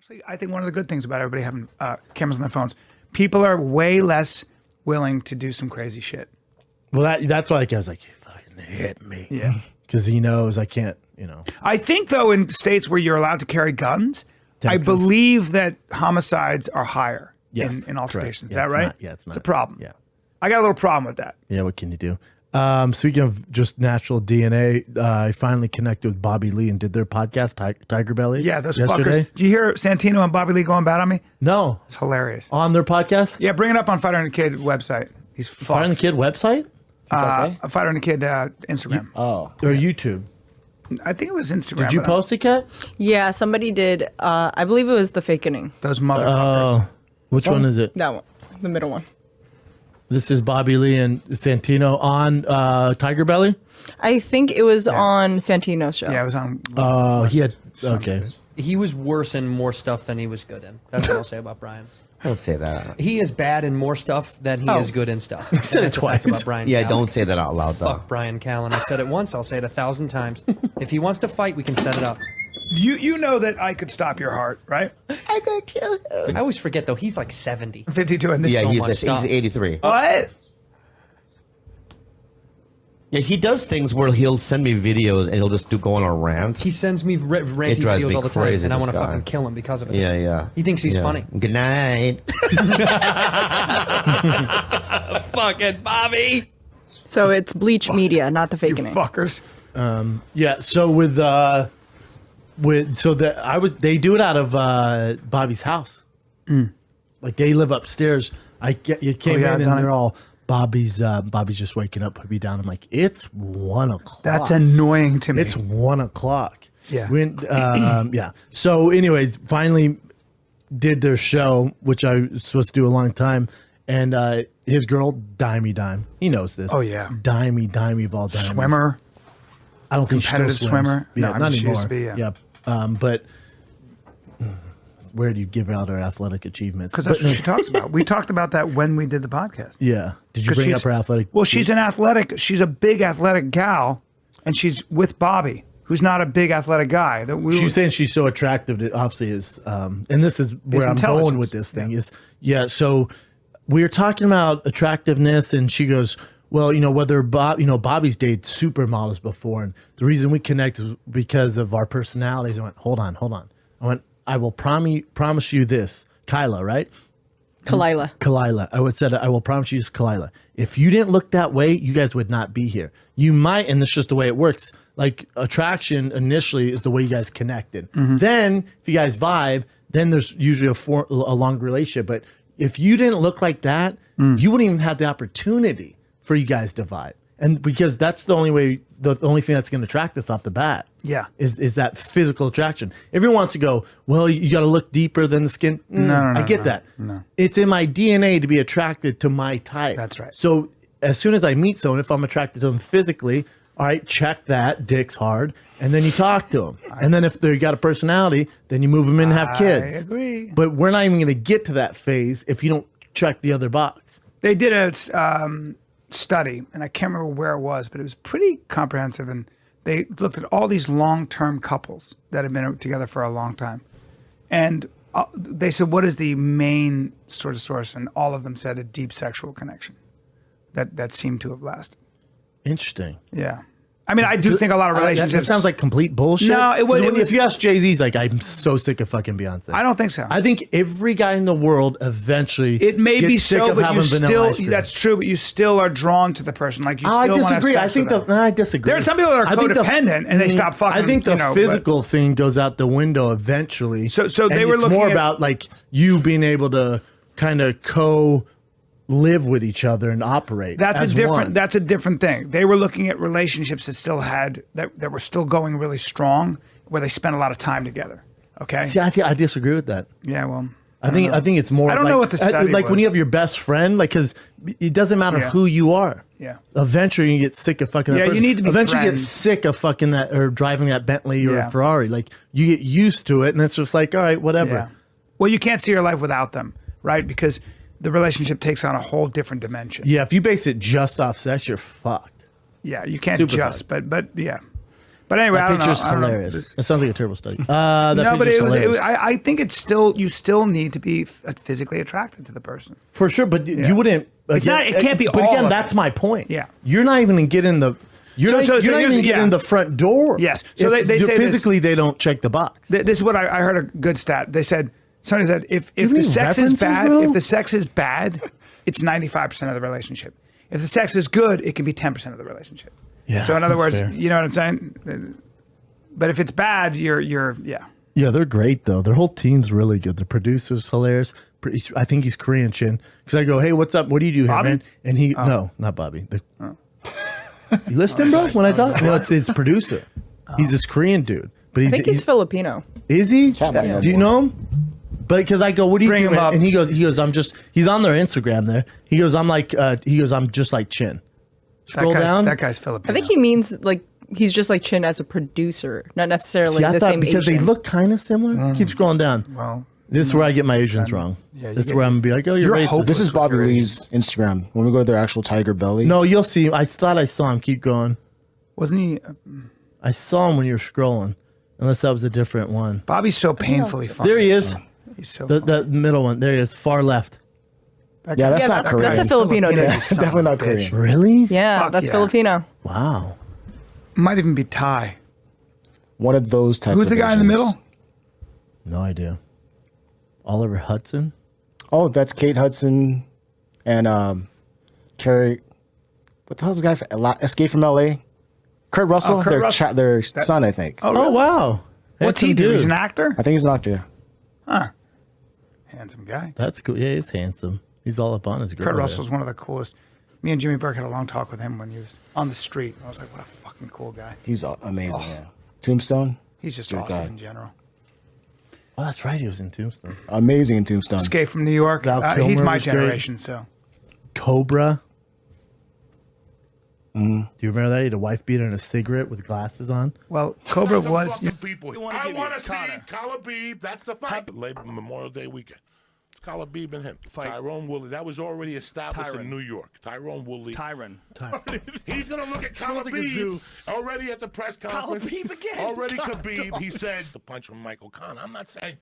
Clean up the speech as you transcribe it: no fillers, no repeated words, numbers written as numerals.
Actually, I think one of the good things about everybody having cameras on their phones, people are way less willing to do some crazy shit. Well, that's why I was like, you fucking hit me. Yeah. Because he knows I can't, I think, though, in states where you're allowed to carry guns, Texas. I believe that homicides are higher Yes, in altercations. correct. Is Yeah, that it's right? not- yeah, it's not. a problem. Yeah. I got a little problem with that. Yeah, what can you do? Speaking of just natural DNA, I finally connected with Bobby Lee and did their podcast, Tiger Belly. Yeah, those yesterday. fuckers. Did you hear Santino and Bobby Lee going bad on me? No. It's hilarious. On their podcast? Yeah, bring it up on Fighter and the Kid website. He's Fighter and the Kid website? Fighter and the Kid Instagram. Or YouTube? I think it was Instagram. Did you post it, Kat? Yeah, somebody did. I believe it was the fakening. Those motherfuckers. Which one is it? That one, the middle one. This is Bobby Lee and Santino on Tiger Belly? I think it was on Santino's show. Yeah, it was on. Oh, he had. Okay. He was worse in more stuff than he was good in. That's what I'll say about Brian. Don't say that. He is bad in more stuff than he is good in stuff. You said it twice. About Brian Yeah, Callen. don't say that out loud, though. Fuck Brian Callen. I said it once. I'll say it 1,000 times. If he wants to fight, we can set it up. You know that I could stop your heart, right? I gotta kill him. I always forget though. He's like 70. 52 and this. Yeah, so he's, much he's stuff. 83. What? Yeah, he does things where he'll send me videos and he'll just go on a rant. He sends me ranty drives videos me all the time, crazy, and I this want to guy. fucking kill him because of it. Yeah, yeah. He thinks he's Yeah. funny. Good night. Fucking Bobby. So it's Bleach Media, not the fakening. Fuckers. Yeah, so they do it out of Bobby's house. Like they live upstairs. You came yeah, in I've done and they're it. all Bobby's just waking up, put me down. I'm like, it's 1 o'clock. That's annoying to me. It's 1 o'clock. Yeah. Yeah. So anyways, finally did their show, which I was supposed to do a long time. And his girl, Dimey. He knows this. Oh, yeah. Dimey of all dimes. Swimmer. I don't think she still Competitive swims. swimmer? Yeah, No, I not mean, she anymore. used to be, yeah. But where do you give out her athletic achievements? Because that's But- what she talks about. We talked about that when we did the podcast. Yeah. Did you 'Cause bring she's- up her athletic? Well, she's a big athletic gal, and she's with Bobby, who's not a big athletic guy. That we She were- was saying she's so attractive. It obviously is, and this is where I'm intelligence. going with this thing. So we were talking about attractiveness, and she goes, "Well, whether Bobby's dated supermodels before, and the reason we connect is because of our personalities." I went, "Hold on." I went, "I will promise you this, Kyla, right?" Kalila. I will promise you this, Kalila. If you didn't look that way, you guys would not be here. You might, and that's just the way it works. Like attraction initially is the way you guys connected. Then if you guys vibe, then there's usually a long relationship. But if you didn't look like that, you wouldn't even have the opportunity for you guys to vibe. And because that's the only thing that's going to attract us off the bat. Yeah. Is that physical attraction. Everyone wants to go, well, you got to look deeper than the skin. I get that. No. It's in my DNA to be attracted to my type. That's right. So as soon as I meet someone, if I'm attracted to them physically, all right, check that, dick's hard, and then you talk to them. And then if they got a personality, then you move them in and have kids. I agree. But we're not even going to get to that phase if you don't check the other box. They did a study, and I can't remember where it was, but it was pretty comprehensive. And they looked at all these long-term couples that have been together for a long time. And they said, what is the main sort of source? And all of them said a deep sexual connection that seemed to have lasted. Interesting. Yeah. I mean, I do think a lot of relationships... That sounds like complete bullshit. No, it was- 'Cause if you ask Jay-Z, he's like, I'm so sick of fucking Beyonce. I don't think so. I think every guy in the world eventually It may gets be sick so, of but you having vanilla still, ice cream. that's true, but you still are drawn to the person. Like you still I want to have disagree. sex I think with them. I disagree. There are some people that are I think codependent and they stop fucking. I think the but- physical thing goes out the window eventually. So and they were it's looking more at- about like you being able to kind of live with each other and operate. That's as a different. one. That's a different thing. They were looking at relationships that still had that were still going really strong, where they spent a lot of time together. Okay. See, I disagree with that. Yeah. Well. I think it's more. I don't like, know what the study like when was. you have your best friend, like because it doesn't matter Yeah. who you are. Yeah. Eventually, you get sick of fucking. That Yeah, you person. need to be Eventually, you get friends. sick of fucking that or driving that Bentley or Yeah. Ferrari. Like you get used to it, and it's just like, all right, whatever. Yeah. Well, you can't see your life without them, right? Because the relationship takes on a whole different dimension. Yeah, if you base it just off sex, you're fucked. Yeah, you can't Super just, but yeah. But anyway, I That don't know. picture's I don't know. hilarious. It sounds like a terrible study. That No, but picture's it was. hilarious. I think it's still. You still need to be physically attracted to the person. For sure, but you wouldn't. It's not- it can't be But all again, of that's it. my point. Yeah. You're not even gonna get in the. You're not so even here's- getting yeah. in the front door. Yes. So If they say this- physically they don't check the box. This is what I heard a good stat. They said somebody said if have the any sex is references, bad, bro? if the sex is bad, it's 95% of the relationship. If the sex is good, it can be 10% of the relationship. Yeah, So in other that's words, fair. you know what I'm saying? But if it's bad, you're yeah. Yeah, they're great though. Their whole team's really good. The producer's hilarious. I think he's Korean, Chin. Because I go, hey, what's up? What do you do here, Bobby? man? And he, no, not Bobby. You listening, bro? When I talk, no, it's his producer. He's this Korean dude, but I think he's Filipino. Is he? Cat might know Do you more. know him? But because I go, what do you Bring do? him man? up. And he goes, he's on their Instagram there. He goes, I'm just like Chin. Scroll down. That guy's Filipino. I think he means like he's just like Chin as a producer, not necessarily See, I the thought same because Asian. they look kind of similar. Keep scrolling down. Well, This is where I get my Asians wrong. yeah, you this is get- where I'm gonna be like, oh, you're racist. hopeless. This is with Bobby your Lee's Instagram. When we go to their actual Tiger Belly. No, you'll see. I thought I saw him. Keep going. wasn't he? I saw him when you were scrolling, unless that was a different one. Bobby's so painfully funny. There he is. He's so The funny. middle one. There he is. Far left. That Yeah, guy- that's Yeah, not that's- Korean. that's a Filipino dude. you son of Definitely a not bitch. Korean. Really? Yeah, Fuck that's yeah. Filipino. Wow. Might even be Thai. One of those types. Who's of the guy in the Asians. middle? No idea. Oliver Hudson. Oh, that's Kate Hudson and Carrie. What the hell's the guy from Escape from L.A.? Kurt Russell. Kurt Russell. Their son, I think. Oh, Oh really? wow. What's he Handsome do? dude. He's an actor. I think he's an actor. Handsome guy. That's cool. Yeah, he's handsome. He's all up on his girl. Kurt there. Russell's one of the coolest. Me and Jimmy Burke had a long talk with him when he was on the street. I was like, what a fucking cool guy. He's amazing. Yeah. Tombstone. He's just Good awesome guy. in general. Oh, that's right. He was in Tombstone. Amazing in Tombstone. Escape from New York. Val He's Kilmer my was great. generation, so. Cobra. Do you remember that? He had a wife beater and a cigarette with glasses on. Well, Cobra was. People. I want to see Kala Beeb. That's the fight. Labor Memorial Day weekend. It's Kala Beeb and him. Tyrone Wooley. That was already established in New York. Tyrone Wooley. He's going to look at Kala like a Beeb zoo. already at the press conference. Beeb again. Already Khabib. He said the punch from Michael Conn. I'm not saying